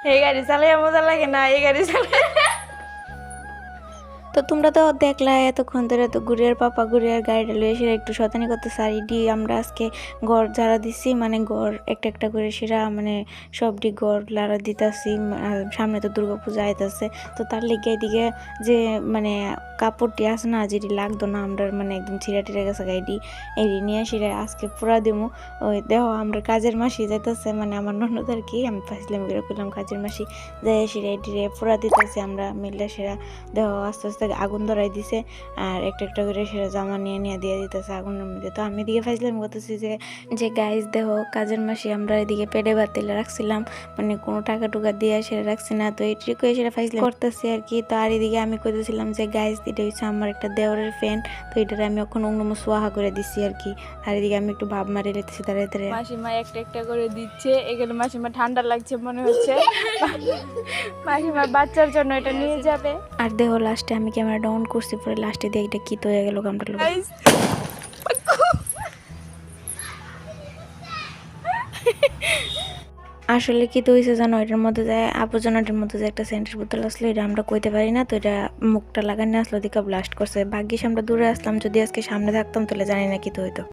এই গাড়ি চালাই মজা লাগে না, এই গাড়ি চালাই। তো তোমরা তো দেখলা এতক্ষণ ধরে তো গুড়িয়ার পাপা গুড়িয়ার গাড়িটা লয়ে সেরা একটু শতানি করতে সারিডি আমরা আজকে ঘর ঝাড়া দিছি, মানে ঘর একটা একটা করে সেরা মানে সবটি ঘর লাড়া দিতাছি। সামনে তো দুর্গা পূজা আইতাছে, তো তার লেগে এদিকে যে মানে কাপড়টি আছে না যেটি লাগতো না আমরা মানে একদম ছিঁড়া টিড়ে গেছে গাড়ি এটি নিয়ে সেরা আজকে পুরা দিমু। ওই দেহ আমরা কাজের মাসি যাইতেছে, মানে আমার ননদ আর কি, আমি ফাইসলাম করে করলাম কাজের মাসি যাই সেরা এটিরে পুরা দিতেছে আমরা মিললে সেরা দেহ আস্তে আস্তে আগুন ধরাই দিছে আর একটা একটা করে সেটা জামা নিয়ে নিয়ে দিয়ে দিতেছে আগুনের মধ্যে। তো আমি এদিকে ফাইজলাম করতেছি যে গাইজ দেহ কাজের মাসি আমরা এদিকে পেটে বাতিলে রাখছিলাম, মানে কোনো টাকা টুকা দিয়ে সেটা রাখছি না, তো এটি করে সেটা ফাইজলাম করতেছি আর কি। তো আর এদিকে আমি কইতেছিলাম যে গাইজ এটা হচ্ছে আমার একটা দেওরের ফ্যান, তো এটার আমি এখন অন্য সোয়াহা করে দিচ্ছি আর কি। আর এদিকে আমি একটু ভাব মারি লেতেছি তাড়াতাড়ি তাড়াতাড়ি। মাসিমা একটা একটা করে দিচ্ছে, এখানে মাসিমা ঠান্ডা লাগছে মনে হচ্ছে, মাসিমার বাচ্চার জন্য এটা নিয়ে যাবে। আর দেহ লাস্টে আমি ক্যামেরাটা অন করছি, পরে লাস্টে দিয়ে এটা কি তো হয়ে গেল কামটা লোক। আসলে কি তো হয়েছে জানো, এটার মধ্যে যায় আবর্জনাটার মধ্যে যে একটা সেন্টের বোতল আসলো, এটা আমরা কইতে পারি না, তো এটা মুখটা লাগানো আসলো দিকে ব্লাস্ট করছে। ভাগ্যিস আমরা দূরে আসলাম, যদি আজকে সামনে থাকতাম তাহলে জানি না কি তো হইতো।